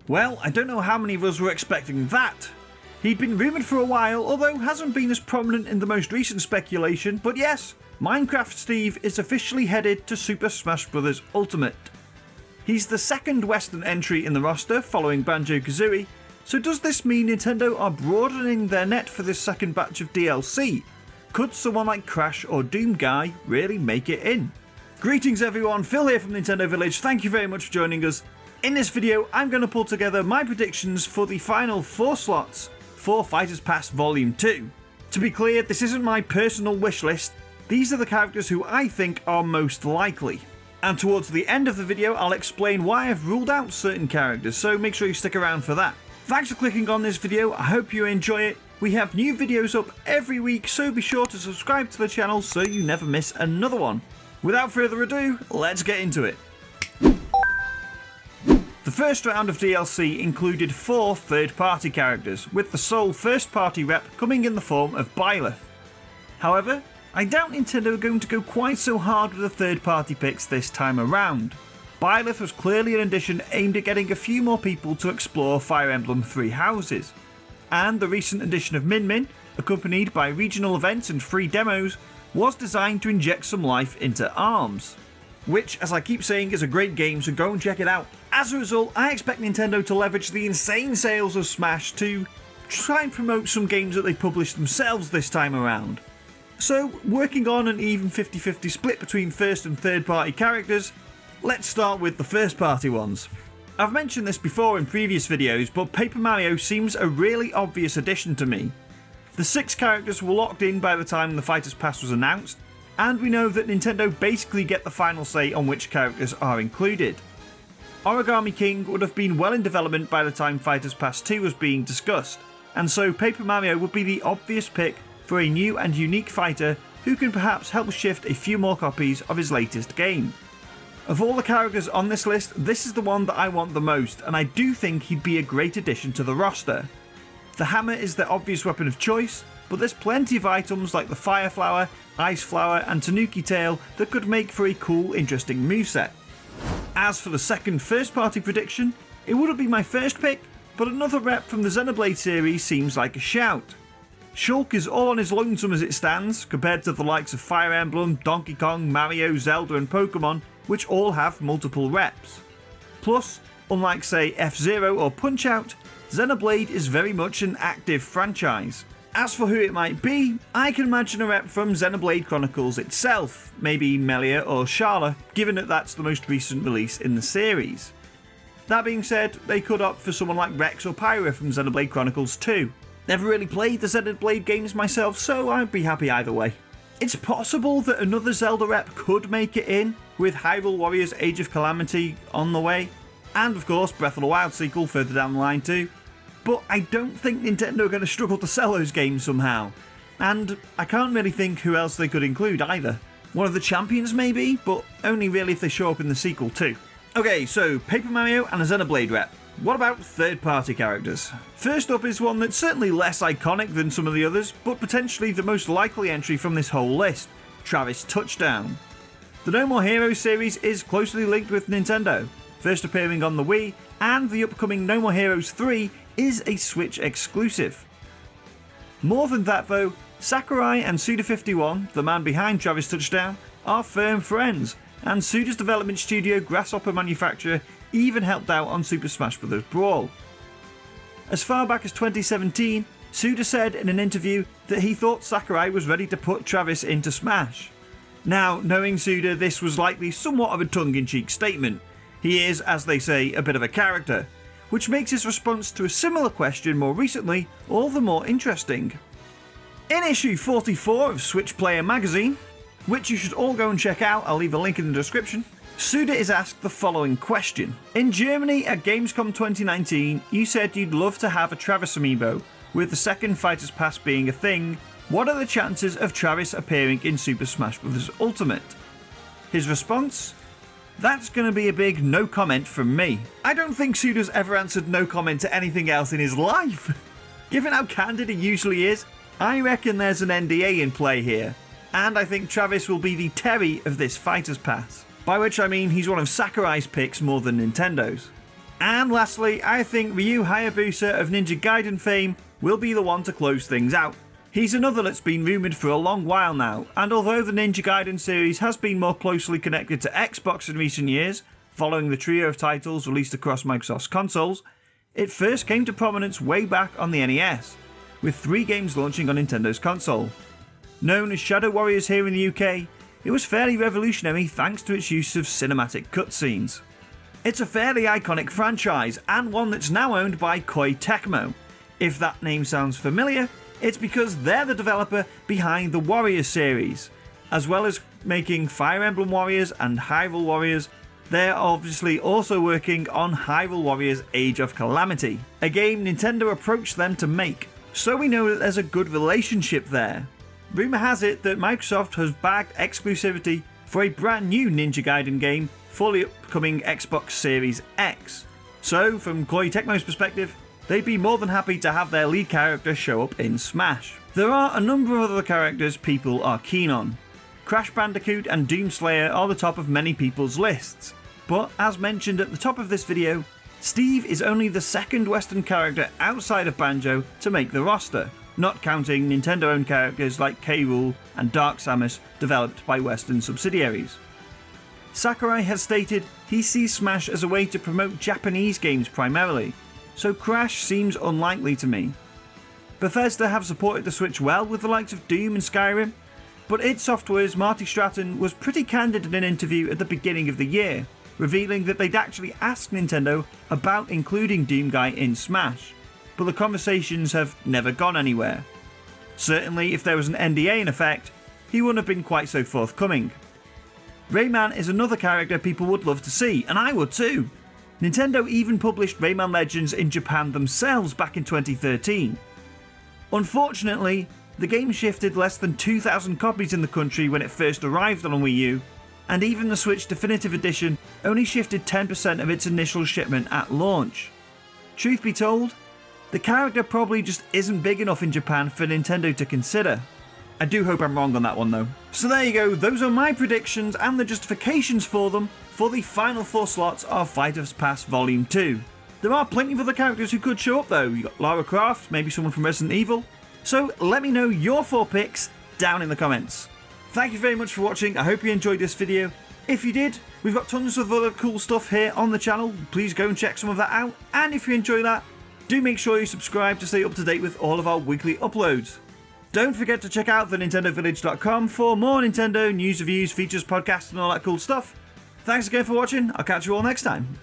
Well, I don't know how many of us were expecting that. He'd been rumoured for a while, although hasn't been as prominent in the most recent speculation, but yes, Minecraft Steve is officially headed to Super Smash Bros. Ultimate. He's the second Western entry in the roster following Banjo-Kazooie, so does this mean Nintendo are broadening their net for this second batch of DLC? Could someone like Crash or Doom Guy really make it in? Greetings everyone, Phil here from Nintendo Village, thank you very much for joining us. In this video I'm going to pull together my predictions for the final 4 slots for Fighters Pass Volume 2. To be clear, this isn't my personal wish list, these are the characters who I think are most likely. And towards the end of the video I'll explain why I've ruled out certain characters, so make sure you stick around for that. Thanks for clicking on this video, I hope you enjoy it. We have new videos up every week, so be sure to subscribe to the channel so you never miss another one. Without further ado, let's get into it. The first round of DLC included 4 third-party characters, with the sole first-party rep coming in the form of Byleth. However, I doubt Nintendo are going to go quite so hard with the third-party picks this time around. Byleth was clearly an addition aimed at getting a few more people to explore Fire Emblem Three Houses, and the recent addition of Min Min, accompanied by regional events and free demos, was designed to inject some life into ARMS, which, as I keep saying, is a great game, so go and check it out. As a result, I expect Nintendo to leverage the insane sales of Smash to try and promote some games that they published themselves this time around. So, working on an even 50-50 split between first and third party characters, let's start with the first party ones. I've mentioned this before in previous videos, but Paper Mario seems a really obvious addition to me. The 6 characters were locked in by the time the Fighters Pass was announced, and we know that Nintendo basically get the final say on which characters are included. Origami King would have been well in development by the time Fighters Pass 2 was being discussed, and so Paper Mario would be the obvious pick for a new and unique fighter who can perhaps help shift a few more copies of his latest game. Of all the characters on this list, this is the one that I want the most, and I do think he'd be a great addition to the roster. The hammer is the obvious weapon of choice, but there's plenty of items like the Fire Flower, Ice Flower and Tanuki Tail that could make for a cool, interesting moveset. As for the second first party prediction, it wouldn't be my first pick, but another rep from the Xenoblade series seems like a shout. Shulk is all on his lonesome as it stands, compared to the likes of Fire Emblem, Donkey Kong, Mario, Zelda and Pokemon, which all have multiple reps. Plus, unlike say F-Zero or Punch-Out, Xenoblade is very much an active franchise. As for who it might be, I can imagine a rep from Xenoblade Chronicles itself, maybe Melia or Sharla, given that that's the most recent release in the series. That being said, they could opt for someone like Rex or Pyra from Xenoblade Chronicles 2. Never really played the Xenoblade games myself, so I'd be happy either way. It's possible that another Zelda rep could make it in, with Hyrule Warriors Age of Calamity on the way, and of course Breath of the Wild sequel further down the line too. But I don't think Nintendo are going to struggle to sell those games somehow, and I can't really think who else they could include either. One of the champions maybe, but only really if they show up in the sequel too. Okay, so Paper Mario and a Xenoblade rep. What about third party characters? First up is one that's certainly less iconic than some of the others, but potentially the most likely entry from this whole list, Travis Touchdown. The No More Heroes series is closely linked with Nintendo, first appearing on the Wii, and the upcoming No More Heroes 3 is a Switch exclusive. More than that though, Sakurai and Suda51, the man behind Travis Touchdown, are firm friends, and Suda's development studio Grasshopper Manufacturer even helped out on Super Smash Bros. Brawl. As far back as 2017, Suda said in an interview that he thought Sakurai was ready to put Travis into Smash. Now, knowing Suda, this was likely somewhat of a tongue-in-cheek statement. He is, as they say, a bit of a character, which makes his response to a similar question more recently all the more interesting. In issue 44 of Switch Player magazine, which you should all go and check out, I'll leave a link in the description, Suda is asked the following question. In Germany at Gamescom 2019, you said you'd love to have a Travis amiibo, with the second Fighters Pass being a thing. What are the chances of Travis appearing in Super Smash Bros. Ultimate? His response? That's going to be a big no comment from me. I don't think Suda's ever answered no comment to anything else in his life. Given how candid he usually is, I reckon there's an NDA in play here, and I think Travis will be the Terry of this Fighters Pass, by which I mean he's one of Sakurai's picks more than Nintendo's. And lastly, I think Ryu Hayabusa of Ninja Gaiden fame will be the one to close things out. He's another that's been rumoured for a long while now, and although the Ninja Gaiden series has been more closely connected to Xbox in recent years, following the trio of titles released across Microsoft's consoles, it first came to prominence way back on the NES, with 3 games launching on Nintendo's console. Known as Shadow Warriors here in the UK, it was fairly revolutionary thanks to its use of cinematic cutscenes. It's a fairly iconic franchise, and one that's now owned by Koei Tecmo. If that name sounds familiar, it's because they're the developer behind the Warriors series. As well as making Fire Emblem Warriors and Hyrule Warriors, they're obviously also working on Hyrule Warriors Age of Calamity, a game Nintendo approached them to make, so we know that there's a good relationship there. Rumour has it that Microsoft has bagged exclusivity for a brand new Ninja Gaiden game for the upcoming Xbox Series X. So, from Koei Tecmo's perspective, they'd be more than happy to have their lead character show up in Smash. There are a number of other characters people are keen on. Crash Bandicoot and Doomslayer are the top of many people's lists, but as mentioned at the top of this video, Steve is only the second Western character outside of Banjo to make the roster, not counting Nintendo-owned characters like K. Rool and Dark Samus developed by Western subsidiaries. Sakurai has stated he sees Smash as a way to promote Japanese games primarily, so Crash seems unlikely to me. Bethesda have supported the Switch well with the likes of Doom and Skyrim, but id Software's Marty Stratton was pretty candid in an interview at the beginning of the year, revealing that they'd actually asked Nintendo about including Doomguy in Smash, but the conversations have never gone anywhere. Certainly, if there was an NDA in effect, he wouldn't have been quite so forthcoming. Rayman is another character people would love to see, and I would too. Nintendo even published Rayman Legends in Japan themselves back in 2013. Unfortunately, the game shifted less than 2,000 copies in the country when it first arrived on Wii U, and even the Switch Definitive Edition only shifted 10% of its initial shipment at launch. Truth be told, the character probably just isn't big enough in Japan for Nintendo to consider. I do hope I'm wrong on that one though. So there you go, those are my predictions and the justifications for them for the final 4 slots of Fighters Pass Volume 2. There are plenty of other characters who could show up though. You got Lara Croft, maybe someone from Resident Evil. So let me know your 4 picks down in the comments. Thank you very much for watching, I hope you enjoyed this video. If you did, we've got tons of other cool stuff here on the channel, please go and check some of that out. And if you enjoy that, do make sure you subscribe to stay up to date with all of our weekly uploads. Don't forget to check out thenintendovillage.com for more Nintendo news, reviews, features, podcasts and all that cool stuff. Thanks again for watching, I'll catch you all next time.